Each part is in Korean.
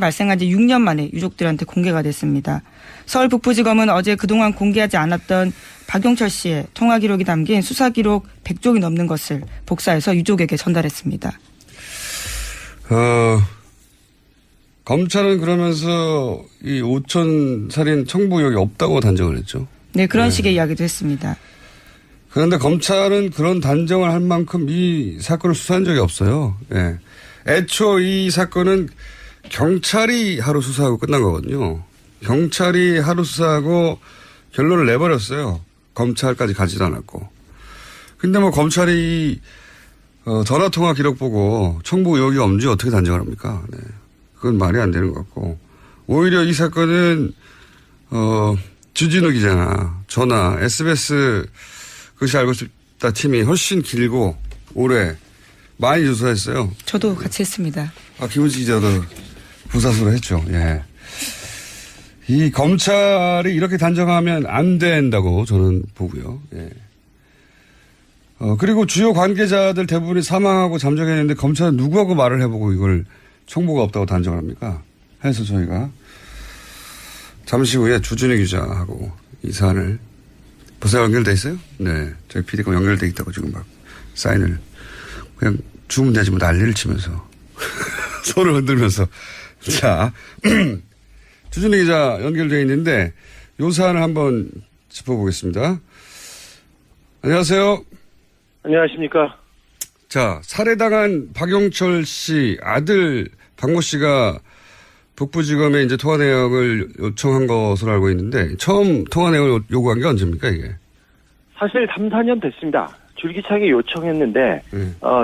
발생한 지 6년 만에 유족들한테 공개가 됐습니다. 서울 북부지검은 어제 그동안 공개하지 않았던 박용철 씨의 통화 기록이 담긴 수사 기록 100쪽이 넘는 것을 복사해서 유족에게 전달했습니다. 검찰은 그러면서 이 오천 살인 청부 의혹이 없다고 단정을 했죠. 네, 그런 식의 이야기도 했습니다. 그런데 검찰은 그런 단정을 할 만큼 이 사건을 수사한 적이 없어요. 예. 애초 이 사건은 경찰이 하루 수사하고 끝난 거거든요. 경찰이 하루 수사하고 결론을 내버렸어요. 검찰까지 가지도 않았고. 근데 뭐 검찰이 전화통화 기록 보고 청부 의혹이 없는지 어떻게 단정을 합니까? 네. 그건 말이 안 되는 것 같고. 오히려 이 사건은 주진우 기자나 저나 SBS 그것이 알고 싶다 팀이 훨씬 길고 오래 많이 조사했어요. 저도 같이 했습니다. 김은지 기자도 부사수로 했죠. 예. 이 검찰이 이렇게 단정하면 안 된다고 저는 보고요. 예. 그리고 주요 관계자들 대부분이 사망하고 잠적했는데 검찰은 누구하고 말을 해보고 이걸 청부가 없다고 단정을 합니까? 해서 저희가 잠시 후에 주준희 기자하고 이 사안을 벌써 연결돼 있어요? 네. 저희 PD가 연결돼 있다고 지금 막 사인을 그냥 주면 되지 뭐 난리를 치면서 손을 흔들면서 자 주준희 기자 연결돼 있는데 이 사안을 한번 짚어보겠습니다. 안녕하세요. 안녕하십니까. 자, 살해당한 박용철 씨 아들 박모 씨가 북부지검에 이제 통화 내역을 요청한 것으로 알고 있는데 처음 통화 내역을 요구한 게 언제입니까 이게? 사실 3, 4년 됐습니다. 줄기차게 요청했는데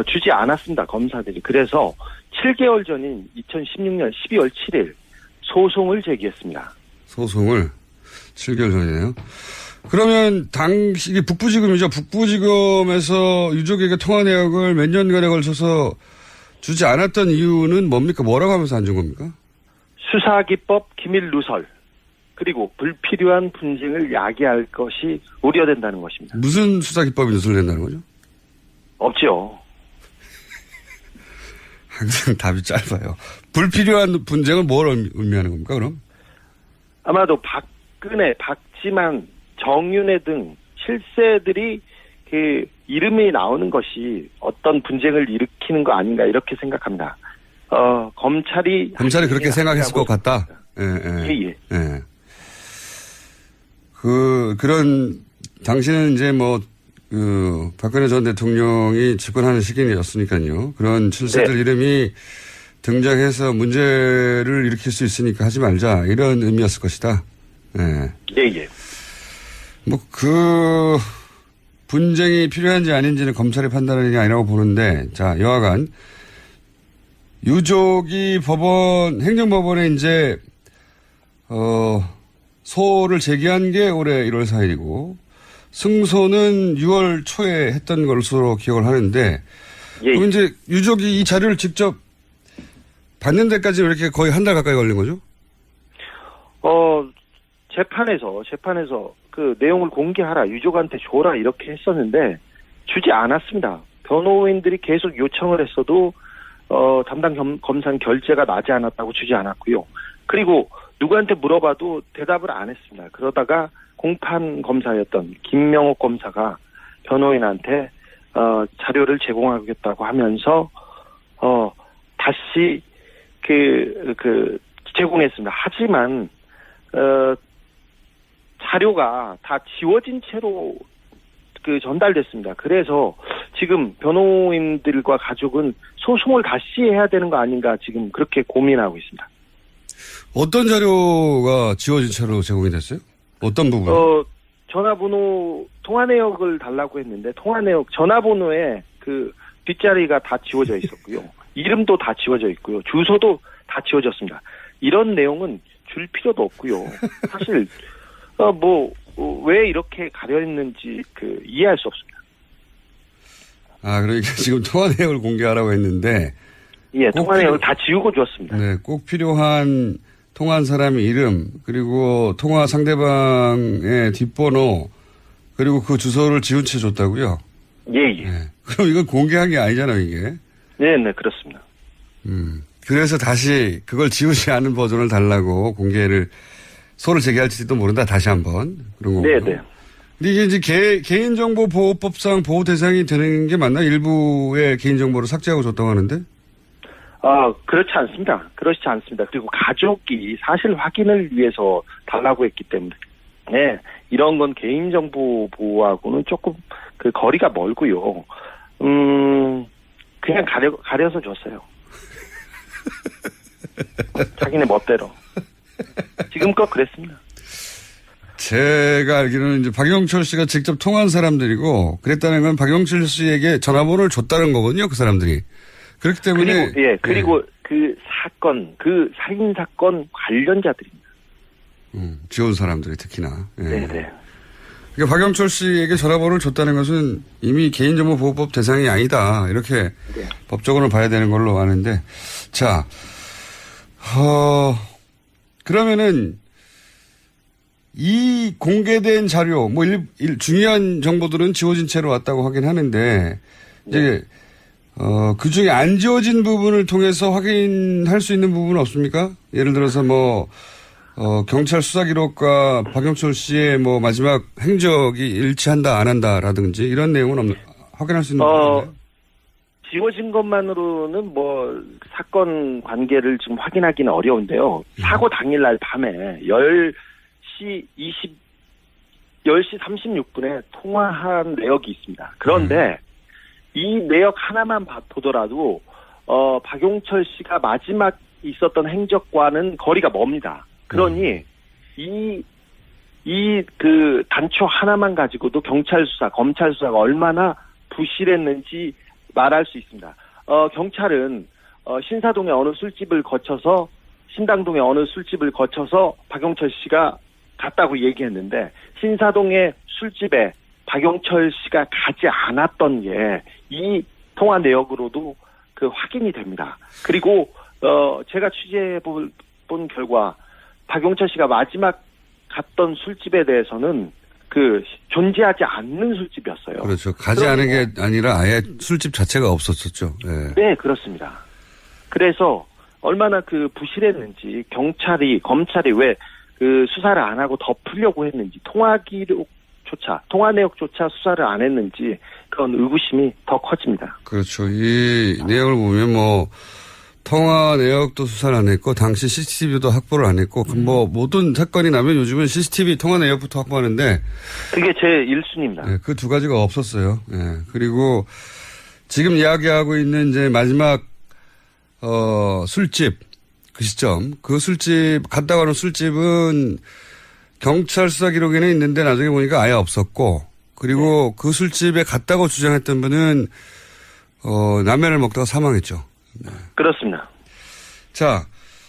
주지 않았습니다. 검사들이. 그래서 7개월 전인 2016년 12월 7일 소송을 제기했습니다. 소송을 7개월 전이네요. 그러면 당시 이게 북부지검이죠. 북부지검에서 유족에게 통화 내역을 몇 년간에 걸쳐서 주지 않았던 이유는 뭡니까? 뭐라고 하면서 안 준 겁니까? 수사기법 기밀 누설 그리고 불필요한 분쟁을 야기할 것이 우려된다는 것입니다. 무슨 수사기법이 누설된다는 거죠? 없죠. 항상 답이 짧아요. 불필요한 분쟁은 뭘 의미하는 겁니까 그럼? 아마도 박근혜, 박지만, 정윤회 등 실세들이 그 이름이 나오는 것이 어떤 분쟁을 일으키는 거 아닌가 이렇게 생각합니다. 검찰이 그렇게 생각했을 것 같다. 예. 그런 당시는 이제 박근혜 전 대통령이 집권하는 시기였으니까요. 그런 실세들 네. 이름이 등장해서 문제를 일으킬 수 있으니까 하지 말자 이런 의미였을 것이다. 예. 분쟁이 필요한지 아닌지는 검찰이 판단하는 게 아니라고 보는데, 자, 여하간, 유족이 행정법원에 이제, 소를 제기한 게 올해 1월 4일이고, 승소는 6월 초에 했던 것으로 기억을 하는데, 예. 그럼 이제 유족이 이 자료를 직접 받는 데까지 이렇게 거의 한 달 가까이 걸린 거죠? 재판에서 그 내용을 공개하라, 유족한테 줘라 이렇게 했었는데 주지 않았습니다. 변호인들이 계속 요청을 했어도 담당 검사는 결재가 나지 않았다고 주지 않았고요. 그리고 누구한테 물어봐도 대답을 안 했습니다. 그러다가 공판 검사였던 김명옥 검사가 변호인한테 자료를 제공하겠다고 하면서 다시 제공했습니다. 하지만 자료가 다 지워진 채로 전달됐습니다. 그래서 지금 변호인들과 가족은 소송을 다시 해야 되는 거 아닌가 지금 그렇게 고민하고 있습니다. 어떤 자료가 지워진 채로 제공이 됐어요? 어떤 부분? 전화번호, 통화 내역을 달라고 했는데 통화 내역, 전화번호에 그 뒷자리가 다 지워져 있었고요. 이름도 다 지워져 있고요. 주소도 다 지워졌습니다. 이런 내용은 줄 필요도 없고요. 사실 왜 이렇게 가려있는지 이해할 수 없습니다. 그러니까 지금 통화 내역을 공개하라고 했는데. 예, 통화 내역을 다 지우고 줬습니다. 네, 꼭 필요한 통화한 사람의 이름, 그리고 통화 상대방의 뒷번호, 그리고 그 주소를 지운 채 줬다고요? 예. 네. 그럼 이건 공개한 게 아니잖아요, 이게. 네, 그렇습니다. 그래서 다시 그걸 지우지 않은 버전을 달라고 공개를 소를 제기할지도 모른다. 다시 한번 그런 거고요. 네네. 근데 이게 이제 개인정보보호법상 보호 대상이 되는 게 맞나? 일부의 개인정보를 삭제하고 줬다고 하는데? 그렇지 않습니다. 그렇지 않습니다. 그리고 가족이 사실 확인을 위해서 달라고 했기 때문에, 네, 이런 건 개인정보 보호하고는 조금 그 거리가 멀고요. 그냥 가려서 줬어요. 자기네 멋대로. 지금껏 그랬습니다. 제가 알기로는 이제 박영철 씨가 직접 통화한 사람들이고 그랬다는 건 박영철 씨에게 전화번호를 줬다는 거거든요. 그 사람들이. 그렇기 때문에. 그리고 그 사건, 그 살인사건 관련자들입니다. 지원 사람들이 특히나. 예. 네네. 그러니까 박영철 씨에게 전화번호를 줬다는 것은 이미 개인정보보호법 대상이 아니다. 이렇게 네. 법적으로 봐야 되는 걸로 아는데. 자, 그러면은 이 공개된 자료, 뭐 중요한 정보들은 지워진 채로 왔다고 하긴 하는데, 이제, 그 중에 안 지워진 부분을 통해서 확인할 수 있는 부분은 없습니까? 예를 들어서 뭐, 경찰 수사 기록과 박영철 씨의 뭐 마지막 행적이 일치한다, 안 한다라든지 이런 내용은 확인할 수 있는 부분인가요? 지워진 것만으로는 뭐 사건 관계를 지금 확인하기는 어려운데요. 사고 당일날 밤에 10시 36분에 통화한 내역이 있습니다. 그런데 이 내역 하나만 보더라도 박용철 씨가 마지막 있었던 행적과는 거리가 멉니다. 그러니 그 단초 하나만 가지고도 경찰 수사, 검찰 수사가 얼마나 부실했는지 말할 수 있습니다. 경찰은 신사동의 어느 술집을 거쳐서 신당동의 어느 술집을 거쳐서 박용철 씨가 갔다고 얘기했는데 신사동의 술집에 박용철 씨가 가지 않았던 게 이 통화 내역으로도 그 확인이 됩니다. 그리고 제가 취재해 본 결과 박용철 씨가 마지막 갔던 술집에 대해서는 그 존재하지 않는 술집이었어요. 그렇죠. 가지 않은 게 아니라 아예 술집 자체가 없었었죠. 네. 네, 그렇습니다. 그래서 얼마나 그 부실했는지 검찰이 왜 그 수사를 안 하고 덮으려고 했는지 통화 내역조차 수사를 안 했는지 그런 의구심이 더 커집니다. 그렇죠. 이 내용을 보면 뭐 통화 내역도 수사를 안 했고 당시 CCTV도 확보를 안 했고 뭐 모든 사건이 나면 요즘은 CCTV 통화 내역부터 확보하는데 그게 제 1순위입니다. 네, 그 두 가지가 없었어요. 네. 그리고 지금 이야기하고 있는 이제 마지막 술집 그 시점 그 술집 갔다 가는 술집은 경찰 수사 기록에는 있는데 나중에 보니까 아예 없었고 그리고 그 술집에 갔다고 주장했던 분은 라면을 먹다가 사망했죠. 네. 그렇습니다. 자,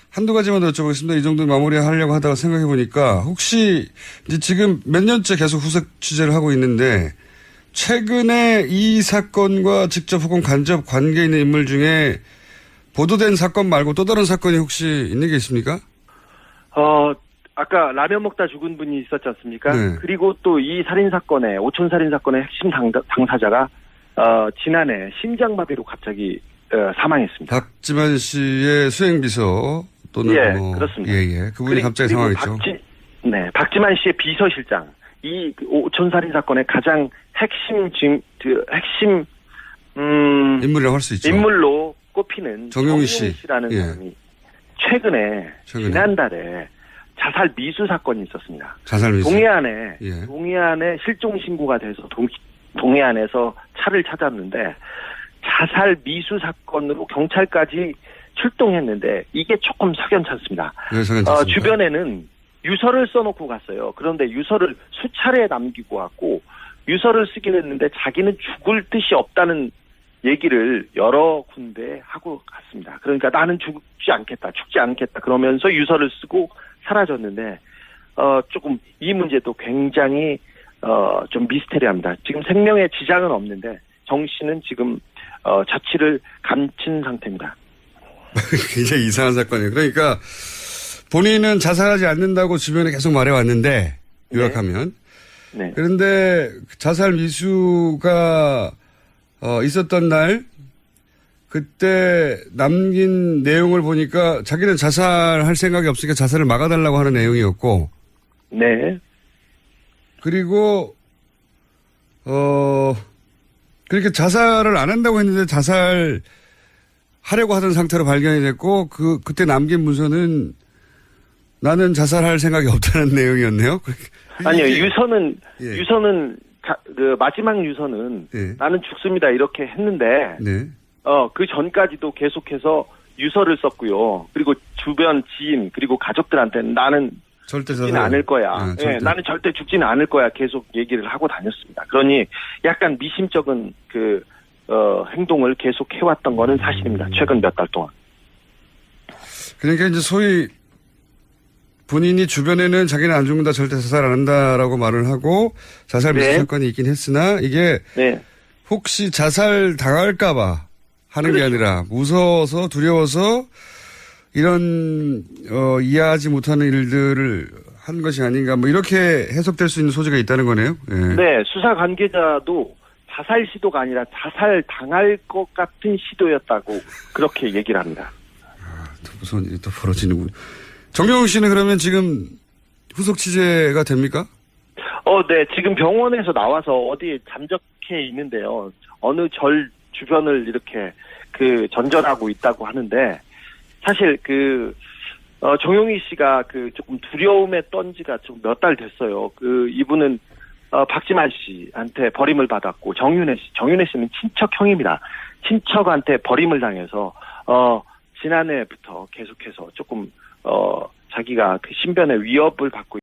한두 가지만 더 여쭤보겠습니다. 이 정도 마무리하려고 하다가 생각해 보니까 혹시 이제 지금 몇 년째 계속 후속 취재를 하고 있는데 최근에 이 사건과 직접 혹은 간접 관계 있는 인물 중에 보도된 사건 말고 또 다른 사건이 혹시 있는 게 있습니까? 아까 라면 먹다 죽은 분이 있었지 않습니까? 네. 그리고 또 이 살인사건의, 오촌살인사건의 핵심 당사자가, 지난해 심장마비로 갑자기, 사망했습니다. 박지만 씨의 수행비서 또는 그렇습니다. 그분이 갑자기 사망했죠. 박지만 씨의 비서실장. 이 오촌살인사건의 가장 핵심 인물이라고 할 수 있죠. 인물로 꼽히는 정용희 씨라는 사람이 최근에 지난달에 자살 미수 사건이 있었습니다. 자살 미수. 동해안에 실종 신고가 돼서 동해안에서 차를 찾았는데 자살 미수 사건으로 경찰까지 출동했는데 이게 조금 석연찮습니다. 주변에는 유서를 써놓고 갔어요. 그런데 유서를 수차례 남기고 왔고 유서를 쓰긴 했는데 자기는 죽을 뜻이 없다는 얘기를 여러 군데 하고 갔습니다. 그러니까 나는 죽지 않겠다 그러면서 유서를 쓰고 사라졌는데 조금 이 문제도 굉장히 좀 미스테리합니다. 지금 생명에 지장은 없는데 정 씨는 지금 자취를 감춘 상태입니다. 굉장히 이상한 사건이에요. 그러니까 본인은 자살하지 않는다고 주변에 계속 말해왔는데 요약하면 네. 그런데 자살 미수가 있었던 날 그때 남긴 내용을 보니까 자기는 자살할 생각이 없으니까 자살을 막아달라고 하는 내용이었고. 네. 그리고 그렇게 자살을 안 한다고 했는데 자살하려고 하던 상태로 발견이 됐고 그때 남긴 문서는 나는 자살할 생각이 없다는 내용이었네요. 아니요, 유서는 예. 그 마지막 유서는 예. 나는 죽습니다 이렇게 했는데 네. 그 전까지도 계속해서 유서를 썼고요. 그리고 주변 지인 그리고 가족들한테는 나는 절대 죽지는 않을 거야. 절대. 나는 절대 죽지는 않을 거야. 계속 얘기를 하고 다녔습니다. 그러니 약간 미심쩍은 행동을 계속 해왔던 거는 사실입니다. 최근 몇 달 동안. 그러니까 이제 소위 본인이 주변에는 자기는 안 죽는다, 절대 자살 안 한다라고 말을 하고 자살 미수 네. 사건이 있긴 했으나 이게 네. 혹시 자살 당할까봐 하는 게 그렇죠. 아니라 무서워서 두려워서 이런 이해하지 못하는 일들을 한 것이 아닌가 뭐 이렇게 해석될 수 있는 소지가 있다는 거네요. 예. 네, 수사 관계자도 자살 시도가 아니라 자살 당할 것 같은 시도였다고 그렇게 얘기를 합니다. 또 무서운 일이 또 벌어지는군. 정경훈 씨는 그러면 지금 후속 취재가 됩니까? 네, 지금 병원에서 나와서 어디에 잠적해 있는데요. 어느 절 주변을 이렇게 전전하고 있다고 하는데 사실 정용희 씨가 조금 두려움에 떤 지가 좀 몇 달 됐어요. 이분은 박지만 씨한테 버림을 받았고 정윤혜 씨는 친척형입니다. 친척한테 버림을 당해서 지난해부터 계속해서 조금 자기가 신변의 위협을 받고